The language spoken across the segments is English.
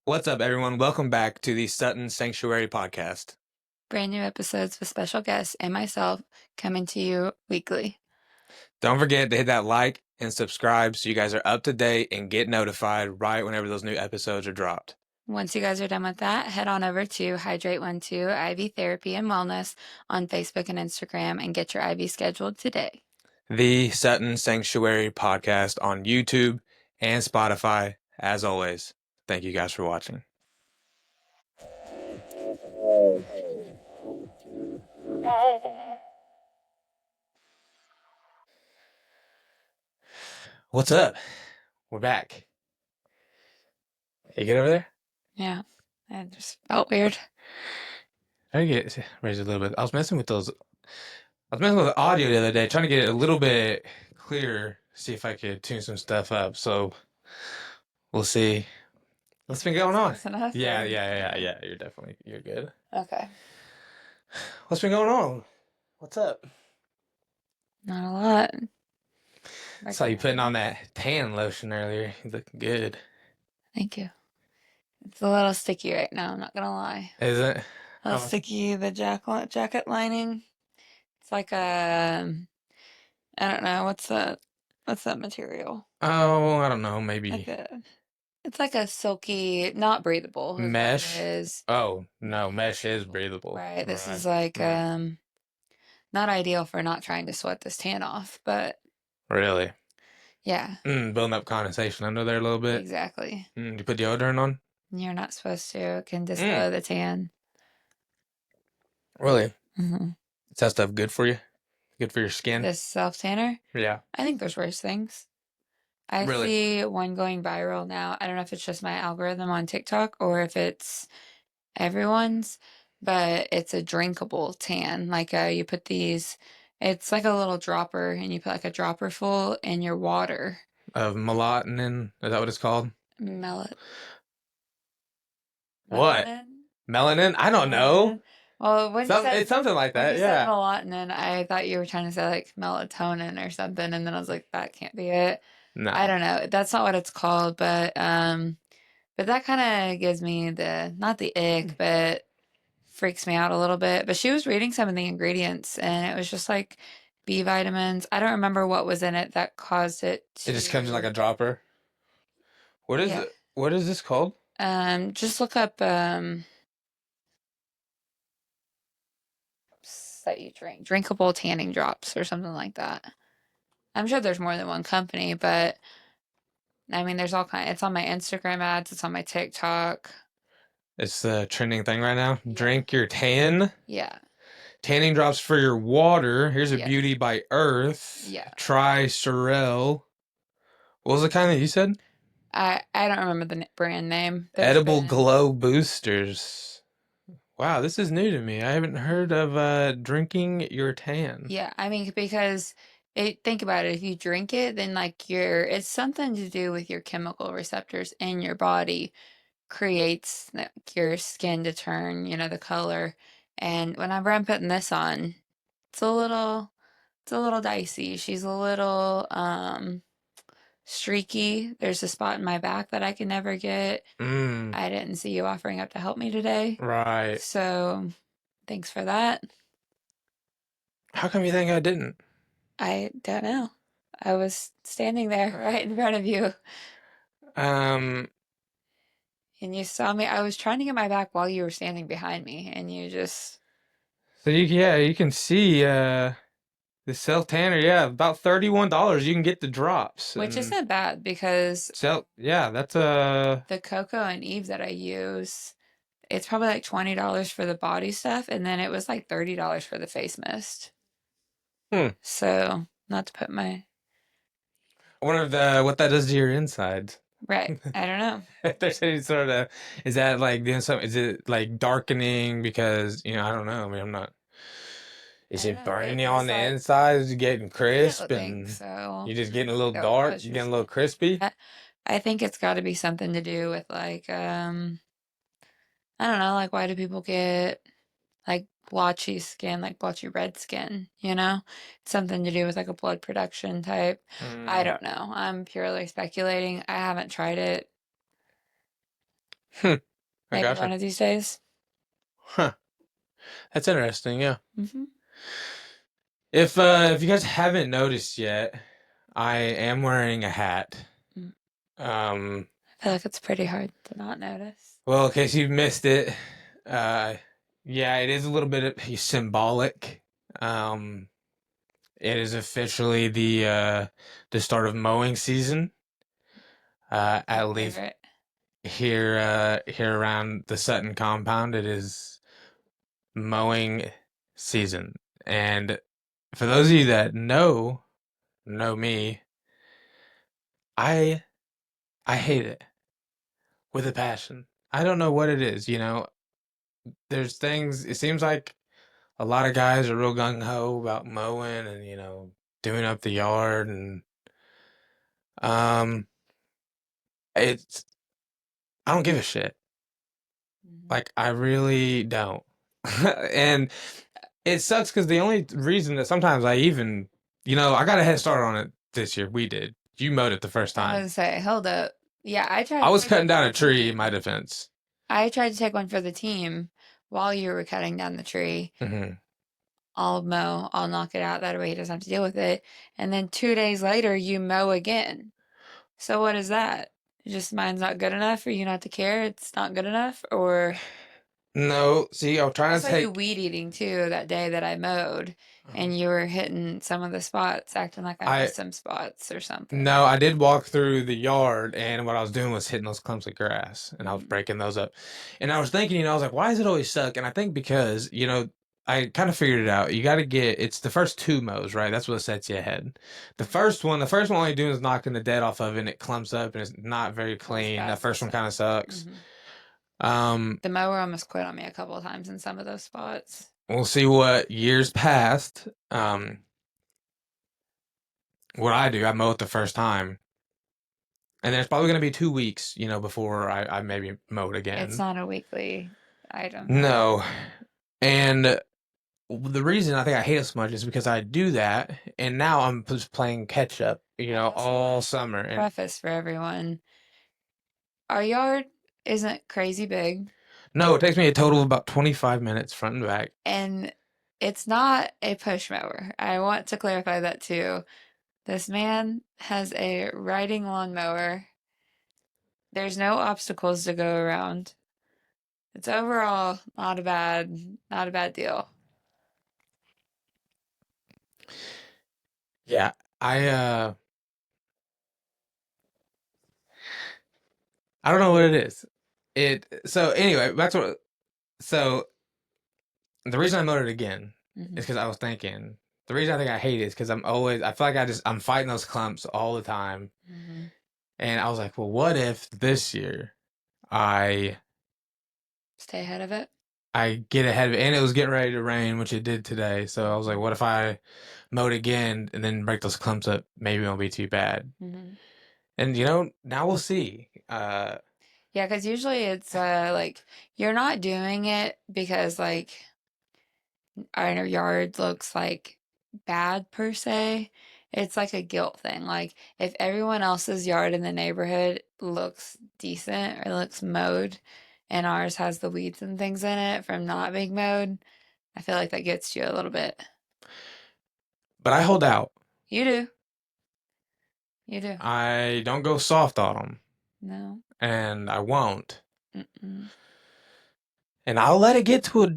What's up, everyone? Welcome back to the Sutton Sanctuary Podcast. Brand new episodes with special guests and myself coming to you weekly. Don't forget to hit that like and subscribe so you guys are up to date and get notified right whenever those new episodes are dropped. Once you guys are done with that, head on over to Hydrate12 IV Therapy and Wellness on Facebook and Instagram and get your IV scheduled today. The Sutton Sanctuary Podcast on YouTube and Spotify, as always. Thank you guys for watching. What's up? We're back. You get over there? Yeah, it just felt weird. I get raised a little bit. I was messing with the audio the other day, trying to get it a little bit clearer, see if I could tune some stuff up. So we'll see. What's been going on? Yeah. You're good. Okay. What's been going on? What's up? Not a lot. I saw you putting on that tan lotion earlier. You look good. Thank you. It's a little sticky right now, I'm not gonna lie. Is it? A little sticky, the jacket lining. It's like a, I don't know, what's that material? Oh, I don't know. Maybe It's like a silky, not breathable. mesh. Is Oh no, mesh is breathable. right. This is like not ideal for not trying to sweat this tan off, but really, yeah, building up condensation under there a little bit. exactly. You put deodorant on? You're not supposed to. It can discolor the tan. Really? Mm-hmm. Is that stuff good for you? Good for your skin? This self tanner. Yeah. I think there's worse things. I see one going viral now. I don't know if it's just my algorithm on TikTok or if it's everyone's, but it's a drinkable tan. Like you put these, it's like a little dropper, and you put like a dropper full in your water. Of melatonin? Is that what it's called? What? Melanin? I don't know. Well, when it's something like that, yeah. Melatonin, I thought you were trying to say like melatonin or something, and then I was like, that can't be it. No. I don't know. That's not what it's called, but that kind of gives me not the ick, but freaks me out a little bit. But she was reading some of the ingredients, and it was just like B vitamins. I don't remember what was in it that caused it to... It just comes in like a dropper. What is it? What is this called? Just look up that you drink. Drinkable tanning drops or something like that. I'm sure there's more than one company, but I mean, there's all kinds. It's on my Instagram ads. It's on my TikTok. It's the trending thing right now. Yeah. Drink your tan. Yeah. Tanning drops for your water. Here's a beauty by Earth. Yeah. Try Sorel. What was the kind that you said? I don't remember the brand name. Edible Glow Boosters. Wow, this is new to me. I haven't heard of drinking your tan. Yeah, I mean, because think about it. If you drink it, then like it's something to do with your chemical receptors in your body creates your skin to turn, the color. And whenever I'm putting this on, it's a little dicey. She's a little streaky. There's a spot in my back that I can never get. I didn't see you offering up to help me today. Right. So thanks for that. How come you think I didn't? I don't know. I was standing there right in front of you. And you saw me. I was trying to get my back while you were standing behind me, and you just... So you can see the self tanner, about $31 you can get the drops. Which isn't bad because that's the Cocoa and Eve that I use, it's probably like $20 for the body stuff, and then it was like $30 for the face mist. So, not to put my... I wonder what that does to your insides. Right. I don't know. If there's any sort of... Is that like doing something... Is it like darkening because, I don't know. I mean, I'm not... Is it burning you on the inside? Is it getting crisp? And so. You're just getting a little dark? You're getting a little crispy? I think it's got to be something to do with like, I don't know, like why do people get like blotchy skin, like blotchy red skin, It's something to do with like a blood production type. I don't know. I'm purely speculating. I haven't tried it. Hmm. I Maybe one gotcha. of these days. Huh. That's interesting. Yeah. Hmm. If you guys haven't noticed yet, I am wearing a hat. I Um. feel like it's pretty hard to not notice. Well, in case you missed it, uh, yeah, it is a little bit symbolic. Um. It is officially the start of mowing season. My At least favorite. here around the Sutton compound, it is mowing season. And for those of you that know me, I I hate it with a passion. I don't know what it is, There's things it seems like a lot of guys are real gung ho about mowing and, doing up the yard and um it's I don't give a shit. Hmm. Like I really don't. And it sucks because the only reason that sometimes I even, I got a head start on it this year. We did. You mowed it the first I was time. gonna say, hold up. Yeah, I I tried to was take one cutting for down the a tree in my team. defense. I tried to take one for the team while you were cutting down the tree. Hmm. I'll mow, I'll knock it out. That way he doesn't have to deal with it. And then 2 days later, you mow again. So what is that? Just mine's not good enough for you not to care? It's not good enough? Or No, see, I'm I trying to saw you take. weed eating too that day that I mowed, and you were hitting some of the spots, acting like I I missed some spots or something. No, I did walk through the yard, and what I was doing was hitting those clumps of grass, and I was Mm, breaking those up. And I was thinking, I was like, why does it always suck? And I think because, I kind of figured it out. You got to it's the first two mows, right? That's what sets you ahead. The first one, all you're doing is knocking the dead off of it, and it clumps up, and it's not very that's clean. That bad for first one kind of stuff. sucks. Hmm. Um, The mower almost quit on me a couple of times in some of those spots. we'll see what years past. What I do, I mow it the first time, and then it's probably going to be 2 weeks, before I maybe mow it It's again. not a weekly item. No. And the reason I think I hate it so much is because I do that, and now I'm just playing catch up, I also want all to summer. And preface for everyone, our yard isn't crazy big, no, it takes me a total of about 25 minutes front and back. and it's not a push mower. I want to clarify that too. This man has a riding lawnmower. There's no obstacles to go around. It's overall not a bad deal. Yeah, I don't know what it is. So anyway, so the reason I mowed it again Hmm. is because I was thinking the reason I think I hate it is because I feel like I'm fighting those clumps all the time, Hmm. and I was like, well, what if this year I Stay ahead of it. I get ahead of it, and it was getting ready to rain, which it did today. So I was like, Hmm. what if I mowed again and then break those clumps up? Maybe it won't be too bad. Hmm. And now we'll see. Yeah, because usually it's like you're not doing it because like our yard looks like bad per se. It's like a guilt thing. Like if everyone else's yard in the neighborhood looks decent or looks mowed and ours has the weeds and things in it from not being mowed, I feel like that gets you a little bit. but I hold out. You do. You do. I don't go soft on them, No. and I won't. Mm-mm. And I'll let it get to a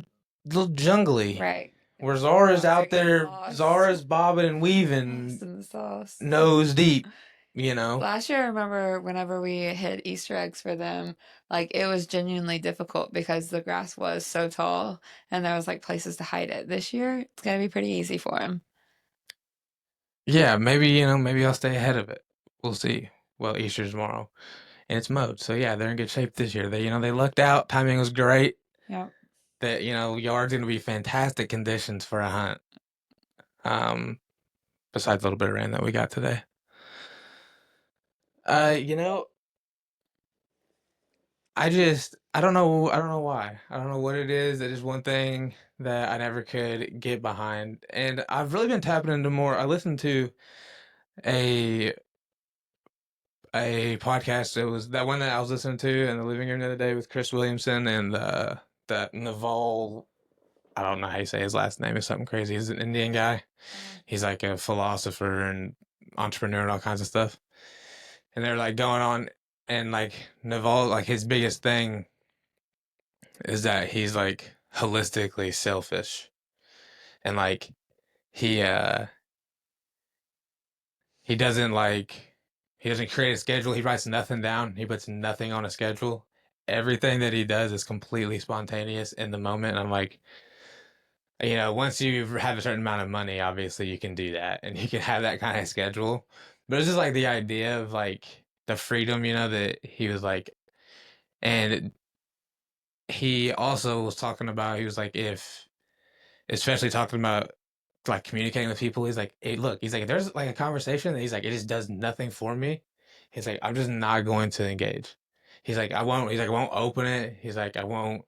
little jungly Right. where Before Zara's y'all out start getting there. lost. Zara's bobbing and Lost weaving, in the sauce. nose deep. You know. Last year, I remember whenever we hid Easter eggs for them, like it was genuinely difficult because the grass was so tall and there was like places to hide it. This year, it's gonna be pretty easy for them. Yeah, maybe maybe I'll stay ahead of it. We'll see. Well, Easter's tomorrow, and it's mowed. So yeah, they're in good shape this year. They lucked out. Timing was great. Yep. That yard's gonna be fantastic conditions for a hunt. Um, besides a little bit of rain that we got today. Uh, you know, I don't know why. I don't know what it is. It is one thing that I never could get behind, and I've really been tapping into more. I listened to a a podcast. It was that one that I was listening to in the living room the other day with Chris Williamson and that Naval. I don't know how you say his last name. It's something crazy. He's an Indian guy. Uh, He's like a philosopher and entrepreneur and all kinds of stuff. And they're like going on, and like Naval, like his biggest thing is that he's like holistically selfish, and like he uh he doesn't like he doesn't create a schedule. He writes nothing down. He puts nothing on a schedule. Everything that he does is completely spontaneous in the moment. And I'm like, once you have a certain amount of money, obviously you can do that and you can have that kind of schedule. But it's just like the idea of like the freedom, that he was like, and he also was talking about, he was like, especially talking about like communicating with people, he's like, hey, look, he's like, if there's like a conversation that he's like, it just does nothing for me. He's like, I'm just not going to engage. He's like, I won't open it. He's like, I won't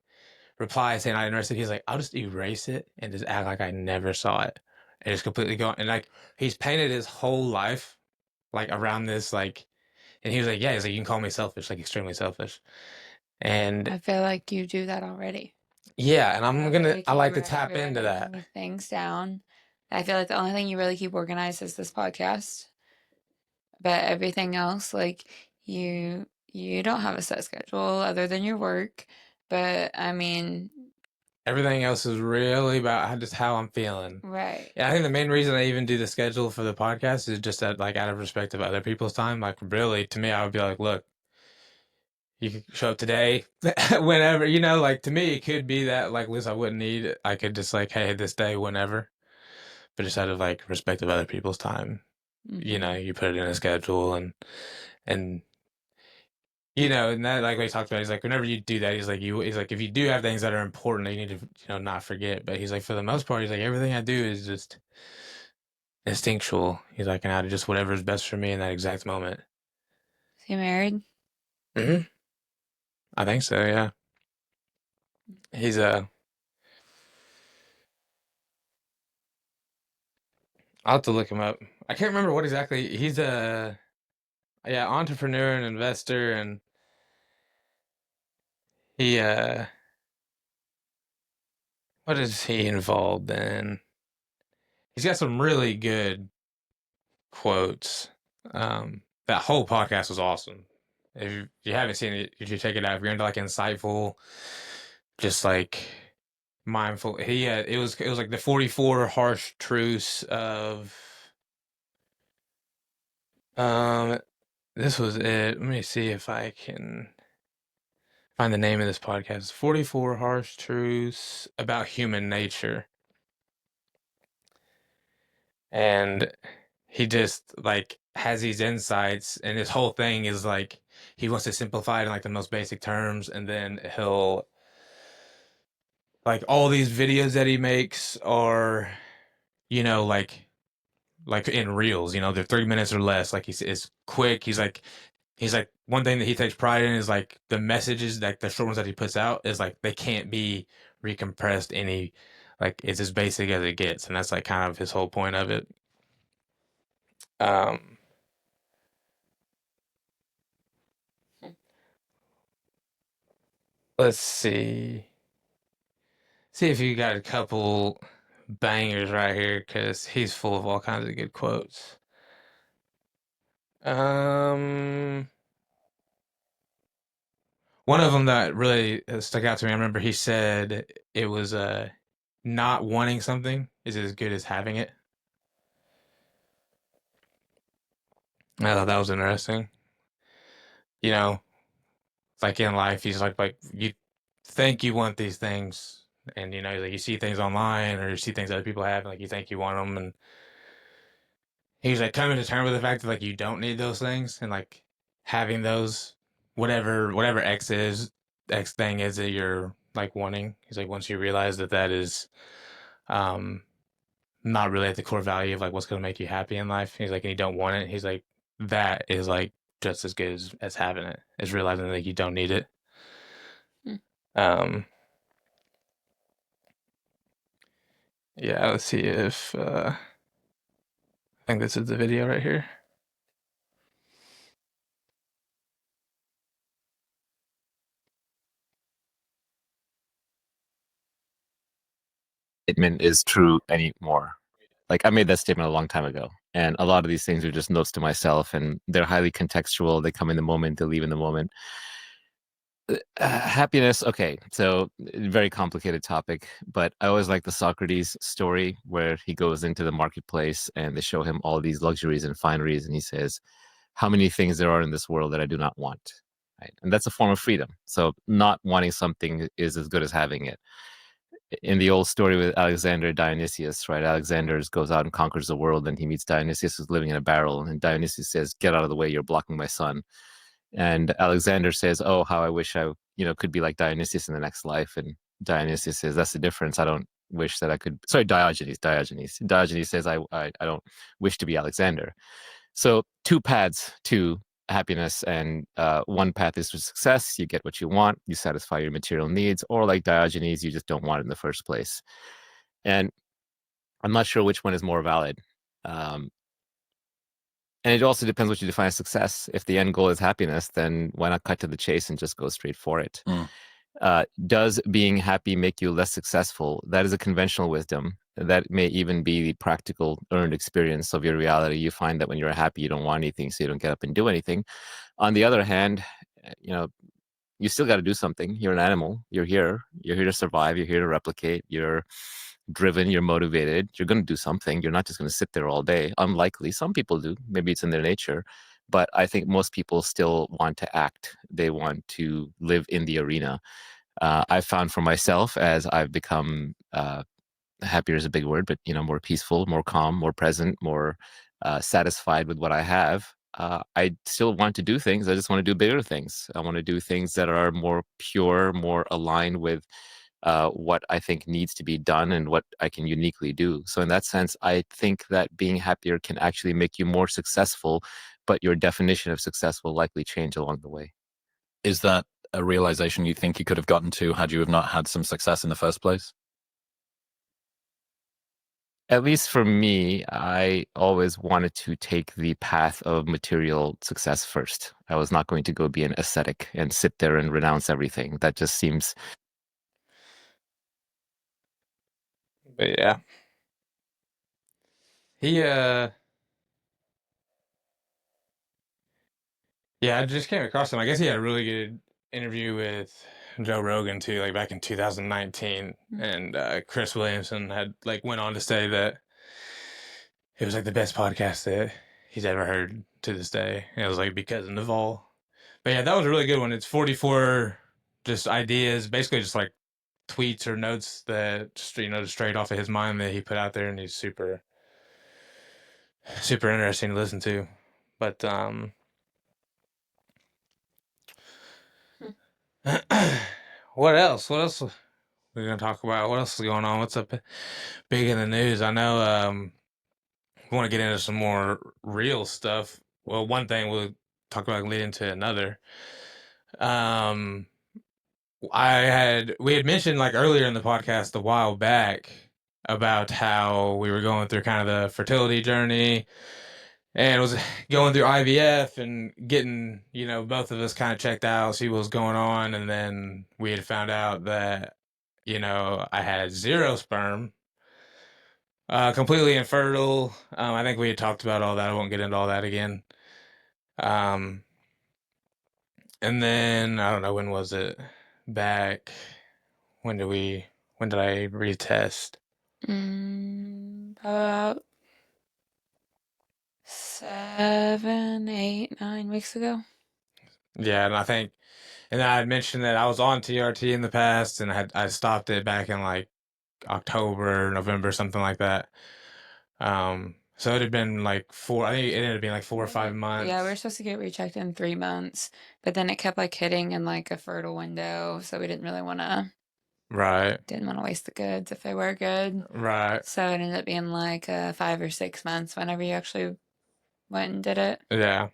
reply saying I'm interested. He's like, I'll just erase it and just act like I never saw it. And just completely go. And like, he's painted his whole life like around this, like, and he was like, yeah, he's like, you can call me selfish, like extremely selfish. And I feel like you do that already. yeah, and I feel like I you like to write tap into very that. many things down. I feel like the only thing you really keep organized is this podcast. But everything else, like you don't have a set schedule other than your work. But I mean, Everything else is really about just how I'm feeling. right. Yeah, I think the main reason I even do the schedule for the podcast is just that, like, out of respect of other people's time. Like, really, to me, I would be like, look, you can show up today, whenever, like, to me, it could be that, like, Liz, I wouldn't need it. I could just, like, hey, this day, whenever. But just out of, like, respect of other people's time, Hmm. you put it in a schedule and, and that, like, what he talked about, he's like, whenever you do that, he's like, if you do have things that are important, you need to, not forget. But he's like, for the most part, he's like, everything I do is just instinctual. He's like, and I just whatever is best for me in that exact moment. Is he married? Hmm. I think so. Yeah. He's I'll have to look him up. I can't remember what exactly. He's a yeah entrepreneur and investor, and he what is he involved in? He's got some really good quotes. That whole podcast was awesome. If you haven't seen it, you should check it out. If you're into like insightful, just like mindful. It was like the 44 harsh truths of um this was it. Let me see if I can find the name of this podcast. 44 harsh truths about human nature. And he just like has these insights, and his whole thing is like he wants to simplify it in like the most basic terms, and then he'll like all these videos that he makes are like in reels, they're 3 minutes or less. Like it's quick. He's like one thing that he takes pride in is like the messages, like the short ones that he puts out is like they can't be recompressed any, like it's as basic as it gets, and that's like kind of his whole point of it. Um, let's see if you got a couple bangers right here because he's full of all kinds of good quotes. Um, One of them that really stuck out to me, I remember he said it was not wanting something is as good as having it. I thought that was interesting. You know, like in life, he's like you think you want these things, and like you see things online or you see things other people have, and like you think you want them, and he's like coming to terms with the fact that like you don't need those things, and like having those, whatever X thing is that you're like wanting. He's like once you realize that that is um not really at the core value of like what's going to make you happy in life. He's like, and you don't want it. He's like, that is like just as good as having it, is realizing that you don't need it. Hmm. Um, yeah, let's see if I think this is the video right here. statement is true anymore. Like I made that statement a long time ago, and a lot of these things are just notes to myself, and they're highly contextual. They come in the moment, they leave in the moment. Happiness, okay, so very complicated topic, but I always like the Socrates story where he goes into the marketplace and they show him all these luxuries and fineries, and he says, how many things there are in this world that I do not want, right? And that's a form of freedom. So not wanting something is as good as having it. In the old story with Alexander Dionysius, right? Alexander goes out and conquers the world, and he meets Dionysius who's living in a barrel, and Dionysius says, get out of the way, you're blocking my sun. And Alexander says, oh, how I wish I, could be like Dionysius in the next life. And Dionysius says, that's the difference. I don't wish that I could, sorry, Diogenes says, I don't wish to be Alexander. So two paths to happiness, and one path is to success. You get what you want, you satisfy your material needs, or like Diogenes, you just don't want it in the first place. And I'm not sure which one is more valid. Um, and it also depends what you define as success. If the end goal is happiness, then why not cut to the chase and just go straight for it? Does being happy make you less successful? That is a conventional wisdom. That may even be the practical earned experience of your reality. You find that when you're happy, you don't want anything, so you don't get up and do anything. On the other hand, you still got to do something. You're an animal. You're here. You're here to survive. You're here to replicate. You're driven. You're motivated. You're going to do something. You're not just going to sit there all day. Unlikely. Some people do. Maybe it's in their nature. But I think most people still want to act. They want to live in the arena. I've found for myself, as I've become happier is a big word, but more peaceful, more calm, more present, more satisfied with what I have. I still want to do things. I just want to do bigger things. I want to do things that are more pure, more aligned with what I think needs to be done and what I can uniquely do. So in that sense, I think that being happier can actually make you more successful, but your definition of success will likely change along the way. Is that a realization you think you could have gotten to had you have not had some success in the first place? At least for me, I always wanted to take the path of material success first. I was not going to go be an ascetic and sit there and renounce everything. That just seems. But yeah. He Yeah, I just came across him. I guess he had a really good interview with Joe Rogan too, like back in 2019. And Chris Williamson had went on to say that it was like the best podcast that he's ever heard to this day. And it was like because of Naval. But yeah, that was a really good one. It's 44 just ideas, basically just like tweets or notes that just just straight off of his mind that he put out there, and he's super super interesting to listen to. But what else? What else we're gonna talk about? What else is going on? What's up big in the news? I know we want to get into some more real stuff. Well, one thing we'll talk about and lead into another. Um, we had mentioned earlier in the podcast a while back about how we were going through kind of the fertility journey and was going through IVF and getting, both of us kind of checked out, see what was going on. And then we had found out that, I had zero sperm, completely infertile. I think we had talked about all that. I won't get into all that again. Um, and then I don't know, when was it back? When did I retest? About 7, 8, 9 weeks ago. Yeah, and I had mentioned that I was on TRT in the past, and I stopped it back in October, November, something like that. So it had been I think it ended up being 4 or 5 months. Yeah, we were supposed to get rechecked in 3 months, but then it kept hitting in a fertile window, so we didn't really want to. Right. Didn't want to waste the goods if they were good. Right. So it ended up being 5 or 6 months whenever you actually went and did it. Yeah.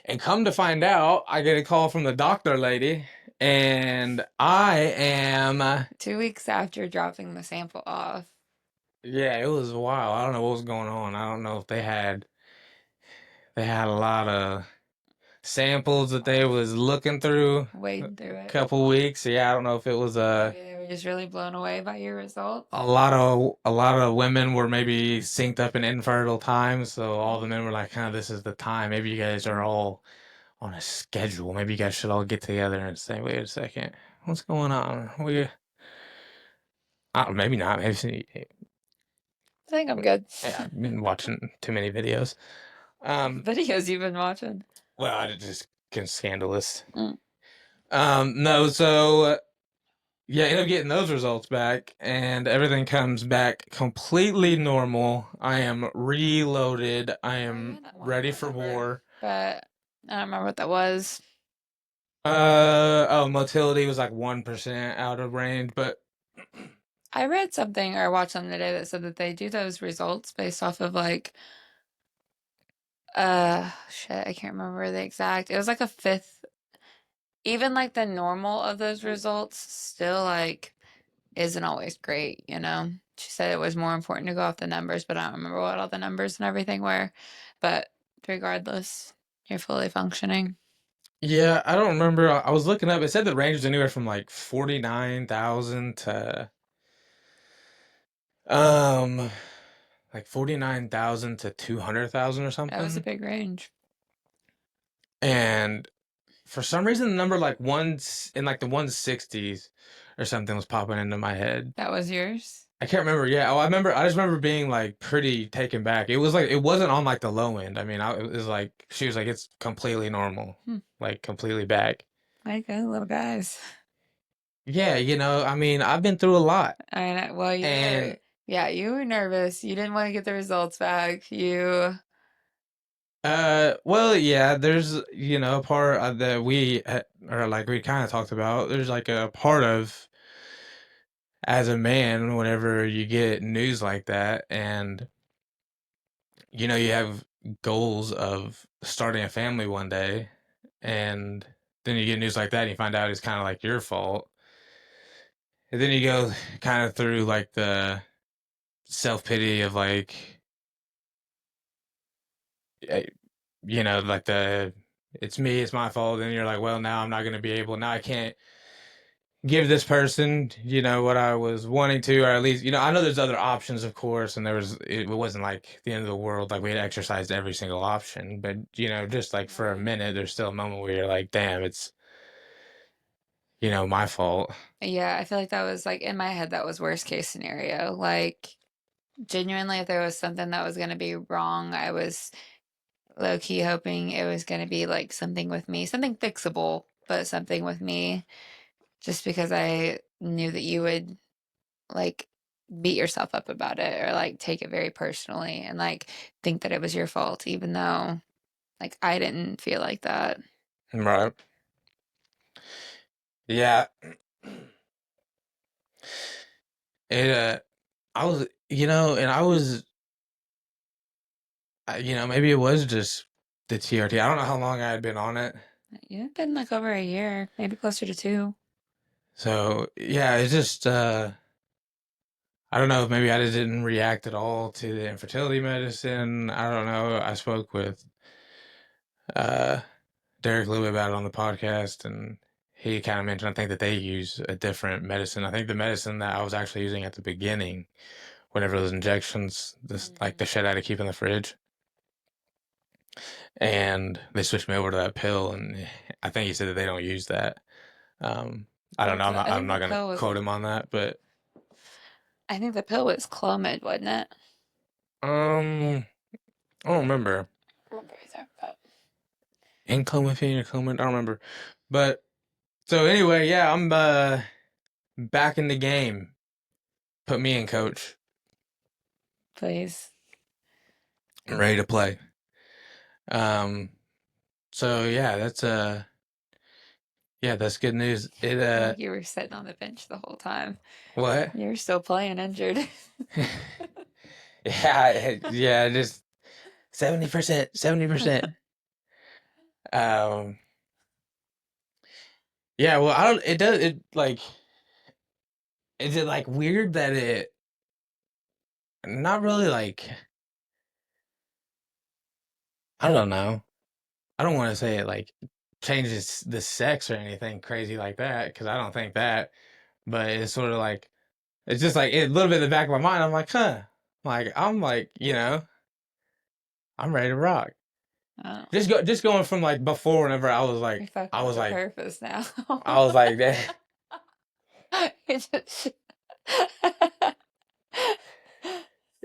And come to find out, I get a call from the doctor lady, and I am 2 weeks after dropping the sample off. Yeah, it was wild. I don't know what was going on. I don't know if they had a lot of samples that they was looking through wading through a it. couple weeks. Yeah, I don't know if it was Maybe they were just really blown away by your results. A lot of women were maybe synced up in infertile times, so all the men were like, "Kind of, this is the time. Maybe you guys are all on a schedule. Maybe you guys should all get together and say, wait a second, what's going on? Maybe not. Maybe I think I'm good. yeah, I've been watching too many videos. Videos you've been watching. Well, I just get scandalous. Mm. No, so yeah, end up getting those results back, and everything comes back completely normal. I am reloaded. I am had that one ready more for number. war. But I don't remember what that was. Motility was like 1% out of range, but I read something or watched something today that said that they do those results based off of like shit, I can't remember the exact. It was like a fifth. Even like the normal of those results still like isn't always great, you know? She said it was more important to go off the numbers, but I don't remember what all the numbers and everything were. But regardless, you're fully functioning. yeah, I don't remember. I was looking up. It said the range was anywhere from like 49,000 to like 49,000 to 200,000 or That was a something. big range. And for some reason, the number like in like the 160s or something was popping into my head. That was yours? I can't remember. Yeah. Oh, I just remember being like pretty taken back. It was like, it wasn't on like the low end. I mean, it was like, she was like, it's completely normal, like completely back. I go, little guys. Yeah. I mean, I've been through a lot. I know. Well, And you were nervous. You didn't want to get the results back. well, yeah, there's, a part that or like we kind of talked about. There's like a part of as a man, whenever you get news like that, and you have goals of starting a family one day, and then you get news like that, and you find out it's kind of like your fault, and then you go kind of through like the self pity of like, eh, like it's me, it's my fault. And you're like, well, now I'm not going to be able, now I can't give this person, what I was wanting to, or at least, I know there's other options, of course, and it wasn't like the end of the world, like we had exercised every single option, but, just like for a minute, there's still a moment where you're like, damn, it's, my fault. Yeah, I feel like that was like in my head, that was worst case scenario. Like, genuinely, if there was something that was going to be wrong, I was low key hoping it was going to be like something with me, something fixable, but something with me, just because I knew that you would like beat yourself up about it or like take it very personally and like think that it was your fault, even though like I didn't feel like that. Right. Yeah. It, I was, and I was, maybe it was just the TRT. I don't know how long I had been on it. You've been like over a year, maybe closer to 2. So, yeah, it's just, I don't know if maybe I just didn't react at all to the infertility medicine. I don't know. I spoke with uh, Derek a little bit about it on the podcast, and he kind of mentioned, I think, that they use a different medicine. I think the medicine that I was actually using at the beginning, whenever those injections, like the shit I had to keep in the fridge, and they switched me over to that pill, and I think he said that they don't use that. I don't know. I'm not going to quote him on that, but I think the pill was Clomid, wasn't it? I don't remember. I remember either, but Inclement or Clement, I don't remember. But so anyway, yeah, I'm back in the game. Put me in, coach. please. I'm ready to play. So yeah, that's good news. I feel like you were sitting on the bench the whole time. What? You're still playing injured. Yeah, just 70%, 70%. Yeah, well, I don't, it does, it like, is it like weird that not really like, I don't know. I don't want to say it like changes the sex or anything crazy like that, because I don't think that. but it's sort of like it's just like a little bit in the back of my mind. I'm like, huh, I'm like, I'm ready to rock. Oh, Just going from like before, whenever you're fucking I with was the like, purpose now. I was like that. It just-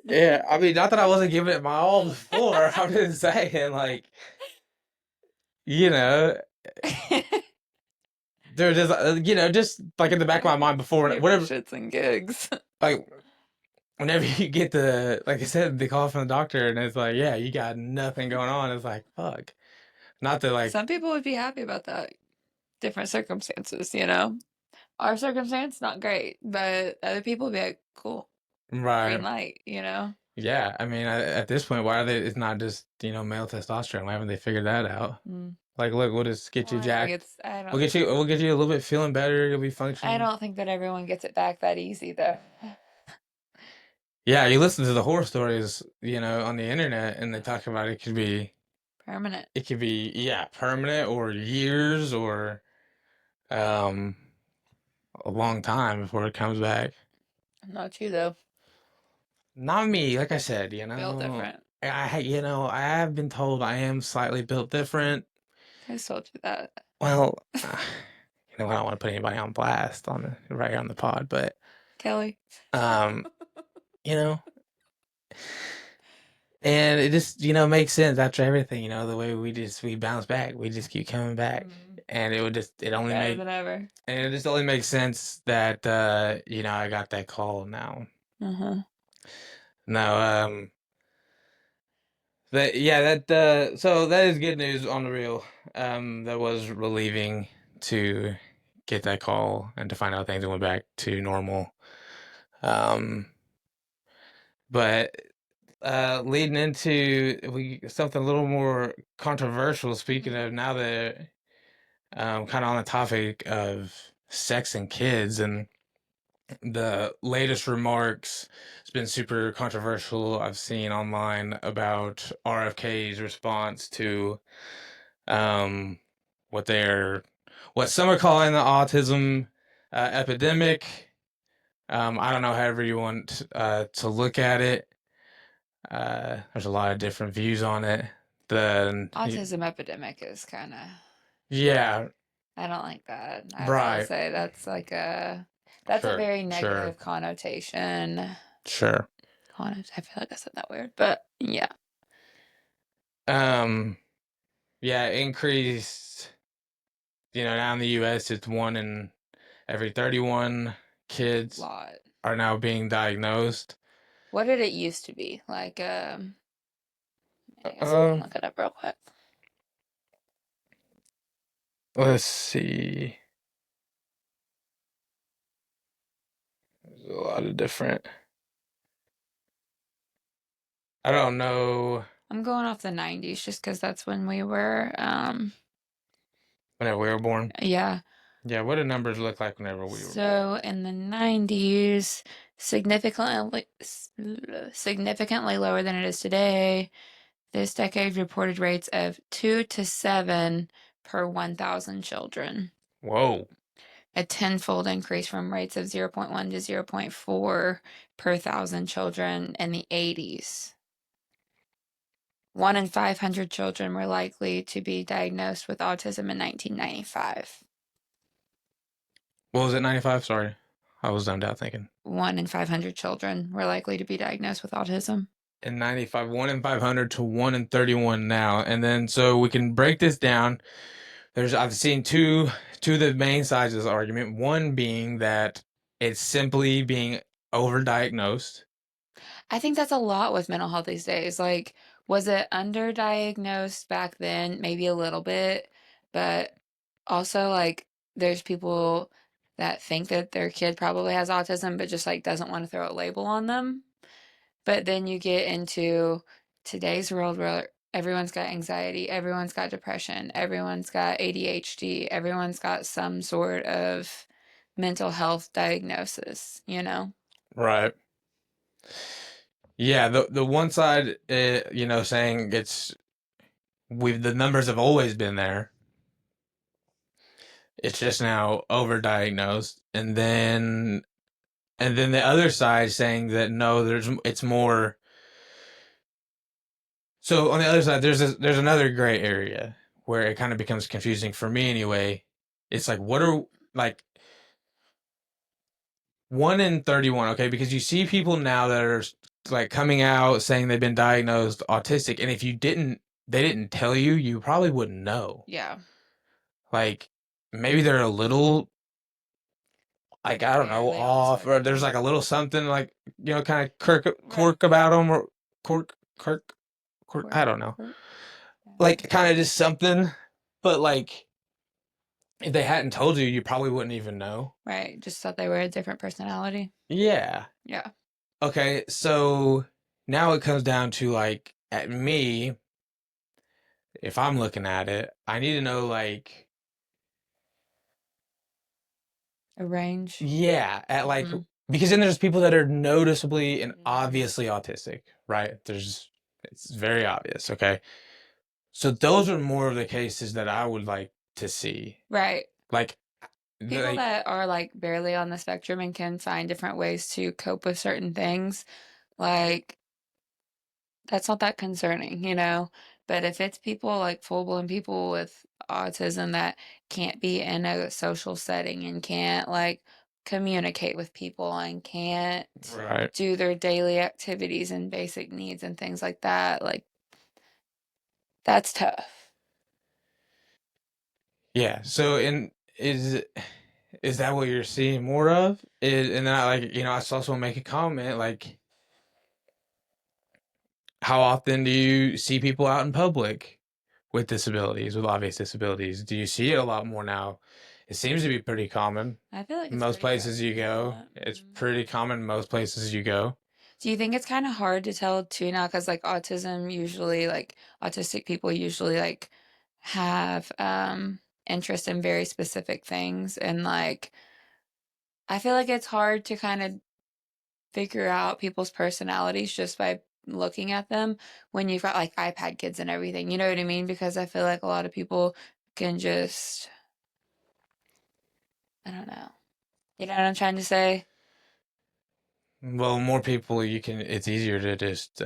Yeah, I mean, not that I wasn't giving it my all before. I'm just saying, like, you know, there's just, just like in the back of my mind before, Give it whatever, shits and gigs. like, whenever you get like I said, the call from the doctor, and it's like, yeah, you got nothing going on. It's like, fuck. Not that, like, Some people would be happy about that. Different circumstances, Our circumstance, not great, but other people would be like, cool, green right. light, Yeah, I mean, at this point, why are they? It's not just male testosterone. Why haven't they figured that out? Mm. Like, look, we'll just get you Well, I think jacked. it's, I We'll don't, get you. We'll get you a little bit feeling better. You'll be I functioning. don't think that everyone gets it back that easy, though. Yeah, you listen to the horror stories, on the internet, and they talk about Permanent. it could be, yeah, permanent or years or um a long time before it comes back. Not you, though. Not me, like I said, Built different. I have been told I am slightly built different. I told you that. Well, I don't want to put anybody on blast right here on the pod, but Kelly. um, you know, and it just makes sense after everything. The way we bounce back, we just keep coming back, and it only Better make than ever. and it just only makes sense that I got that call now. Uh-huh. No, so that is good news on the real. That was relieving to get that call and to find out things went back to normal. Um, but leading into something a little more controversial. Speaking of, now that kind of on the topic of sex and kids, and the latest remarks, it's been super controversial. I've seen online about RFK's response to um, what what some are calling the autism epidemic. I don't know, however you want to look at it. There's a lot of different views on it. Autism epidemic is kind of, Yeah, I don't like that. I was gonna right. say that's like that's a Sure, very sure, negative connotation. sure. I feel like I said that weird, but yeah. Um, yeah, increased. Now in the U.S., it's 1 in every 31 kids Lot. are now being diagnosed. What did it used to be? Like, I guess we can Um, look it up real quick. let's see. There's a lot of different. I don't know. I'm going off the 90s just because that's when we were, Whenever we were born. yeah. Yeah, what did numbers look like whenever we were born? So in the 90s, significantly lower than it is today. This decade reported rates of 2 to 7 per 1,000 children. Whoa. A tenfold increase from rates of 0.1 to 0.4 per 1,000 children in the 80s. 1 in 500 children were likely to be diagnosed with autism in 1995. What was it, 95? Sorry. I was zoned out thinking. 1 in 500 children were likely to be diagnosed with autism. In 95, 1 in 500 to 1 in 31 now. And then, so we can break this down. I've seen two of the main sides of this argument. One being that it's simply being overdiagnosed. I think that's a lot with mental health these days. Like, was it underdiagnosed back then? Maybe a little bit, but also, like, there's people that think that their kid probably has autism, but just like doesn't want to throw a label on them. But then you get into today's world where everyone's got anxiety, everyone's got depression, everyone's got ADHD, everyone's got some sort of mental health diagnosis, Right. Yeah, the one side, saying the numbers have always been there. It's just now overdiagnosed, and then the other side saying that no, it's more. So on the other side, there's another gray area where it kind of becomes confusing for me anyway. It's like what are like 1 in 31, okay? Because you see people now that are like coming out saying they've been diagnosed autistic, and if they didn't tell you, you probably wouldn't know. Yeah. Like maybe they're a little like I don't know Barely on the off, or there's spectrum. like a little something like kind of quirk about them, or quirk. I don't know, Quirk. like kind of just something. But like if they hadn't told you, you probably wouldn't even know. Right. Just thought they were a different personality. Yeah. Yeah. Okay, so now it comes down to like at me, if I'm looking at it, I need to know like A range. yeah, at like Mhm. because then there's people that are noticeably and Mhm. obviously autistic, right? It's very obvious, okay? So those are more of the cases that I would like to see. Right. Like People that are like barely on the spectrum and can find different ways to cope with certain things, like that's not that concerning, you know? But if it's people like full-blown people with autism that can't be in a social setting and can't like communicate with people and can't right. do their daily activities and basic needs and things like that, like that's tough. Yeah. So in is that what you're seeing more of? And then I like, I saw someone make a comment like, how often do you see people out in public with disabilities, with obvious disabilities? Do you see it a lot more now? It seems to be pretty common. I feel like it's Most pretty places you go, it's prevalent. pretty common most places you go. Do you think it's kind of hard to tell too now? Because like autistic people usually like have interest in very specific things, and like I feel like it's hard to kind of figure out people's personalities just by looking at them when you've got like iPad kids and everything. You know what I mean? Because I feel like a lot of people can just, I don't know. You know what I'm trying to say? Well, more people it's easier to just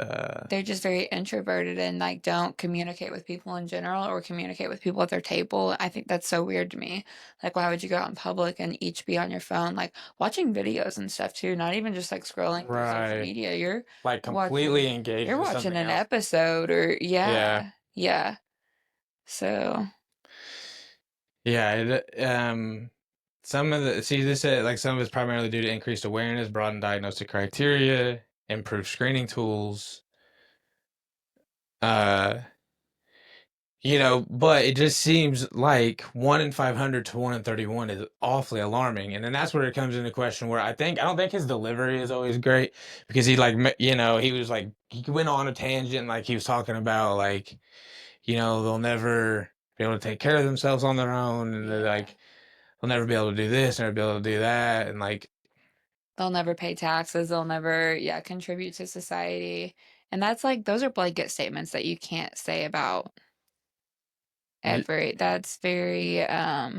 They're just very introverted and like don't communicate with people in general or communicate with people at their table. I think that's so weird to me. Like, why would you go out in public and each be on your phone, like watching videos and stuff too? Not even just like scrolling through social right, media. You're like watching, completely engaged you're with watching something an else. episode or Yeah. yeah. So Yeah, some of the see this like some of it's primarily due to increased awareness, broadened diagnostic criteria, improved screening tools. Uh, but it just seems like 1 in 500 to 1 in 31 is awfully alarming, and then that's where it comes into question. Where I don't think his delivery is always great because he like he was like he went on a tangent like he was talking about like they'll never be able to take care of themselves on their own, and they're yeah, like they'll never be able to do this, never be able to do that, and like they'll never pay taxes. They'll never, contribute to society. And that's like, those are blanket statements that you can't say about that's very, I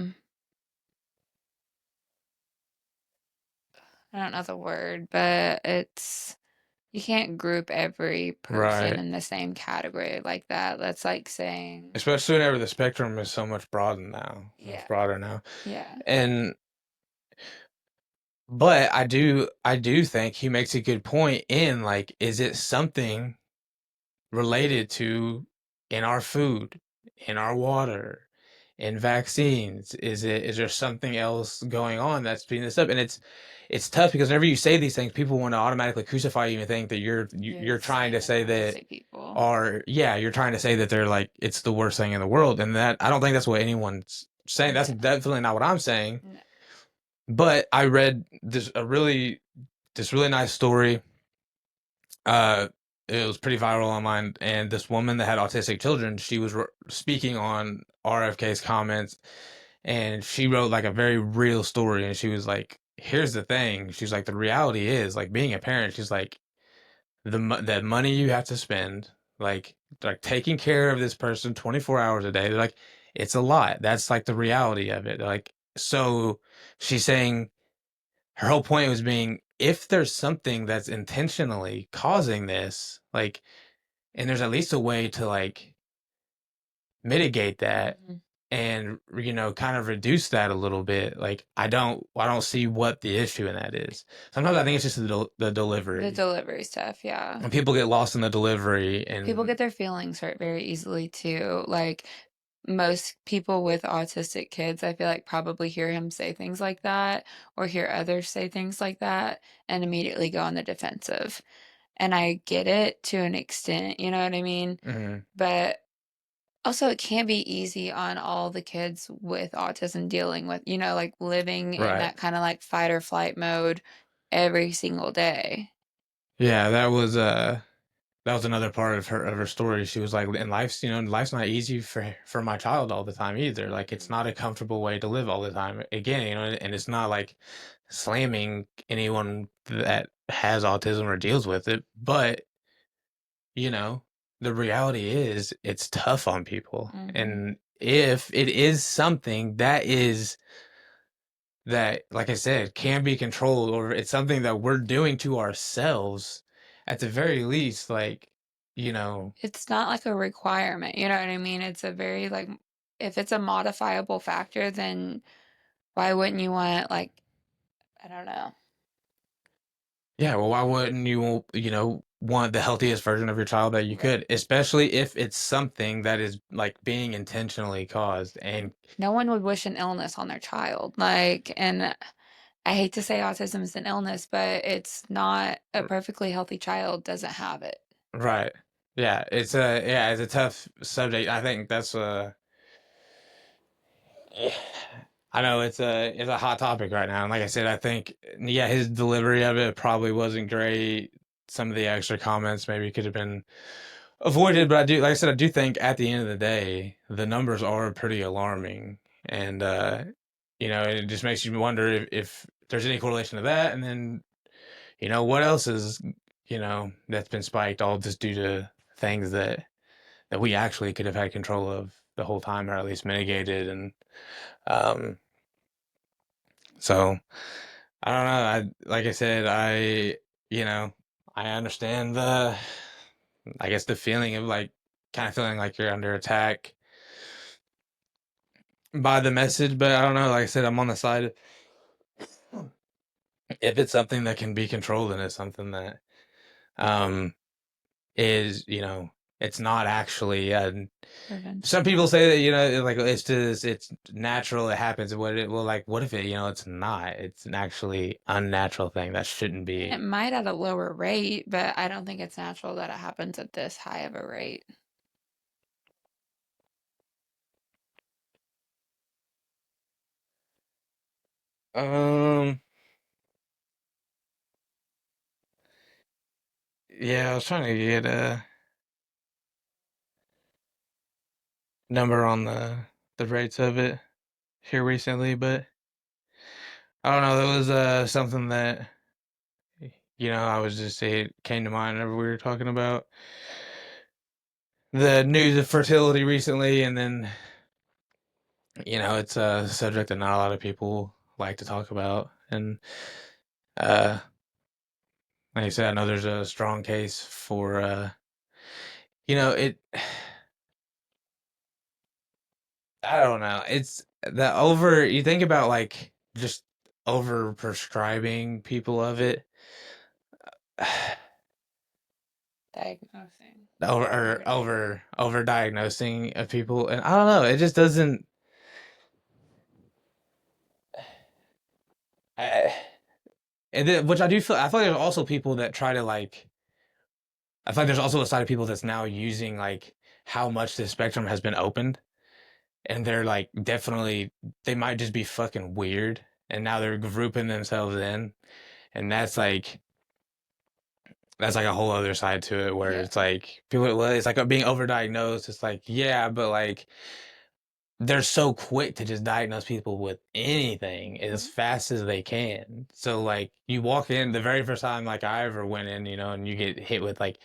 don't know the word, but you can't group every person right. in the same category like that. That's like saying, Especially whenever the spectrum is so much broader now, yeah, much broader now, yeah, and but I do think he makes a good point in like, is it something related to in our food, in our water, in vaccines? Is there something else going on that's speeding this up? And it's tough because whenever you say these things, people want to automatically crucify you and think that you're trying to say that autistic people. you're trying to say that they're like it's the worst thing in the world, and that I don't think that's what anyone's saying. That's definitely not what I'm saying. No. But I read this really nice story. Uh, it was pretty viral online, and this woman that had autistic children, she was speaking on RFK's comments, and she wrote like a very real story, and she was like, "Here's the thing." She's like, "The reality is like being a parent." She's like, "The money you have to spend, like taking care of this person 24 hours a day." They're like, "It's a lot." That's like the reality of it. Like so she's saying her whole point was being, if there's something that's intentionally causing this, like, and there's at least a way to like mitigate that Mhm. and kind of reduce that a little bit. Like I don't see what the issue in that is. Sometimes I think it's just the The delivery, delivery stuff, yeah. and people get lost in the delivery, People and get their feelings hurt very easily too. Like most people with autistic kids, I feel like probably hear him say things like that or hear others say things like that and immediately go on the defensive. And I get it to an extent, you know what I mean? Mhm. But also it can be easy on all the kids with autism dealing with, like living in Right. that kind of like fight or flight mode every single day. Yeah, that was another part of her story. She was like, and life's not easy for my child all the time either. Like it's not a comfortable way to live all the time. Again, and it's not like slamming anyone that has autism or deals with it, but you know, the reality is it's tough on people. Mm-hmm. And if it is something that, like I said, can be controlled, or it's something that we're doing to ourselves, at the very least, like, you know, It's not like a requirement, you know what I mean? It's a very like if it's a modifiable factor, then why wouldn't you want like I don't know. yeah, well, why wouldn't you want the healthiest version of your child that you Right. could, especially if it's something that is like being intentionally caused and No one would wish an illness on their child. Like, and I hate to say autism is an illness, but it's not a perfectly healthy child doesn't have it. right. Yeah, it's a tough subject. I think that's I know it's a hot topic right now, and like I said, I think yeah, his delivery of it probably wasn't great. Some of the extra comments maybe could have been avoided, but like I said, I do think at the end of the day, the numbers are pretty alarming, and it just makes you wonder if there's any correlation to that, and then what else is that's been spiked all just due to things that we actually could have had control of the whole time, or at least mitigated, and um, so. I don't know. Like I said, you know, I understand I guess the feeling of like kind of feeling like you're under attack by the message, but I don't know. Like I said, I'm on the side if it's something that can be controlled and it's something that um is, it's not actually some people say that, like it's natural, it happens. What if it's not? It's an actually unnatural thing that shouldn't And it be. might at a lower rate, but I don't think it's natural that it happens at this high of a rate. Um, yeah, I was trying to get a number on the rates of it here recently, but I don't know. That was something that I was just it came to mind whenever we were talking about the news of fertility recently, and then it's a subject that not a lot of people like to talk about, and uh, like I said, I know there's a strong case for it. I don't know. It's the over. You think about like just over prescribing people of it. Diagnosing. Over diagnosing of people, and I don't know, it just doesn't I, and then, which I feel like there's also people that try to like I feel like there's also a side of people that's now using like how much the spectrum has been opened, and they're like definitely they might just be fucking weird, and now they're grouping themselves in, and that's like a whole other side to it where Yeah. it's like people, well, it's like being overdiagnosed. It's like, yeah, but like they're so quick to just diagnose people with anything as fast as they can. So like you walk in the very first time like I ever went in, and you get hit with like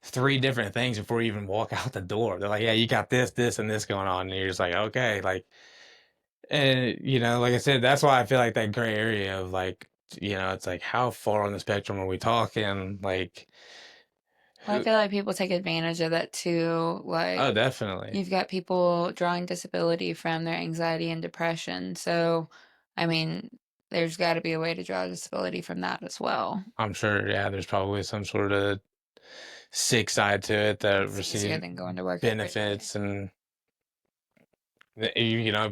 three different things before you even walk out the door. They're like, yeah, you got this, this, and this going on. And you're just like, okay, like And, like I said, that's why I feel like that gray area of like, it's like, how far on the spectrum are we talking? Like, Well, I feel like people take advantage of that too. Like, oh, definitely. you've got people drawing disability from their anxiety and depression. So, I mean, there's got to be a way to draw disability from that as well. I'm sure, yeah, there's probably some sort of sick side to it that It's easier receive than going to work every day. benefits and,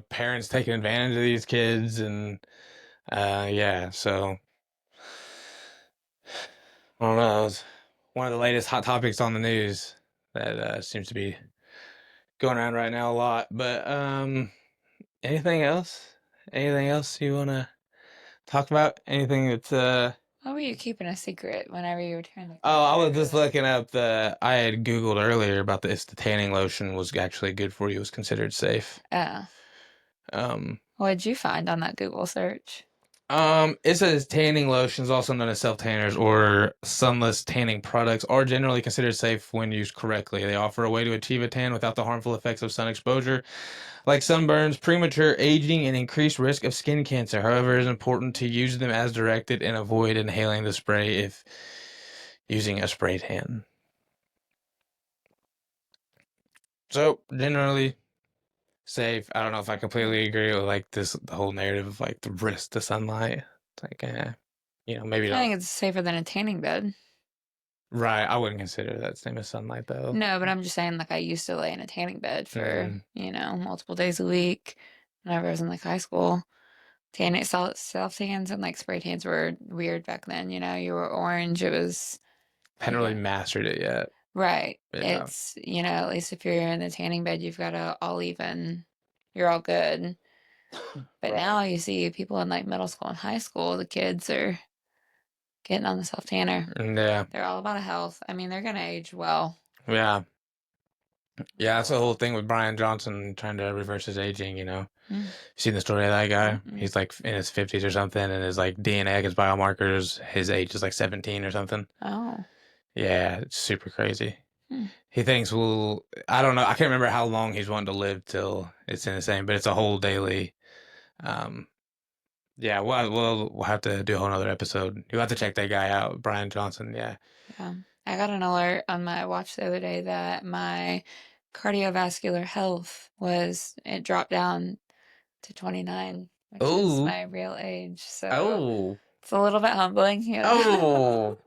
parents taking advantage of these kids and, yeah, so I don't know. It's one of the latest hot topics on the news that seems to be going around right now a lot. But anything else? Anything else you want to talk about? Anything that's How were you keeping a secret whenever you were trying to? Oh, I was just looking up I had Googled earlier about if the tanning lotion was actually good for you, was considered safe. Um, What did you find on that Google search? it says tanning lotions, also known as self-tanners or sunless tanning products, are generally considered safe when used correctly. They offer a way to achieve a tan without the harmful effects of sun exposure, like sunburns, premature aging, and increased risk of skin cancer. However, it is important to use them as directed and avoid inhaling the spray if using a spray tan. So, generally safe. I don't know if I completely agree with like the whole narrative of like the risk to sunlight. It's like, maybe I don't. think it's safer than a tanning bed. Right, I wouldn't consider that same as sunlight though. No, but I'm just saying, like, I used to lay in a tanning bed for, multiple days a week whenever I was in like high school. Tanning, self tans and like spray tans were weird back then. You were orange. It was Hadn't really mastered it yet. right. Yeah. It's at least if you're in the tanning bed, you've got a all even. You're all good. But Right. now you see people in like middle school and high school. The kids are getting on the self tanner. Yeah. They're all about health. I mean, they're gonna age well. Yeah. Yeah, that's the whole thing with Brian Johnson trying to reverse his aging, Mm. You seen the story of that guy? Mm-mm. He's like in his 50s or something, and his like DNA, his biomarkers, his age is like 17 or something. Oh. Yeah, it's super crazy. Hmm. He thinks I don't know, I can't remember how long he's wanting to live till it's insane, but it's a whole daily. Yeah, we'll have to do a whole nother episode. You'll have to check that guy out, Brian Johnson. Yeah. Yeah. I got an alert on my watch the other day that my cardiovascular health it dropped down to 29, which is Oh. my real age. So Oh. it's a little bit humbling, Oh.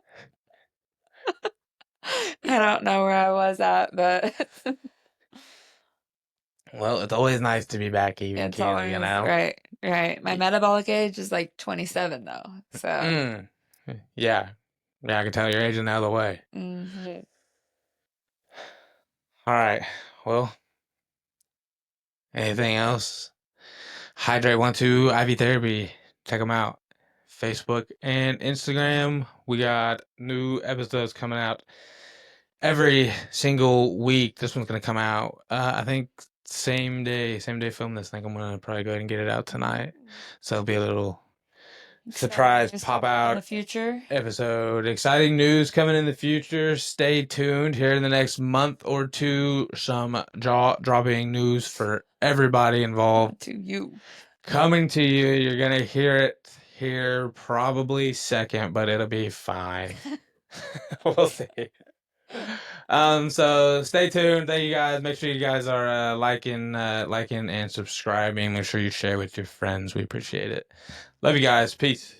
I don't know where I was at, but Well, it's always nice to be back even, it's Keely, always right. My metabolic age is like 27 though. So Yeah. Yeah, I can tell you're aging out of the way. mhm. All right. Well, anything else? Hydrate 12 IV Therapy. Check them out. Facebook and Instagram. We got new episodes coming out every single week. This one's gonna come out. I think same day film this. I think I'm gonna probably go ahead and get it out tonight. So it'll be a little surprise Exciting pop news in the out future. episode. Exciting news coming in the future. Stay tuned here in the next month or two. Some jaw-dropping news for everybody involved. To you. Coming to you. You're gonna hear it here probably second, but it'll be fine. We'll see. So stay tuned. Thank you guys. Make sure you guys are liking and subscribing. Make sure you share with your friends. We appreciate it. Love you guys. Peace.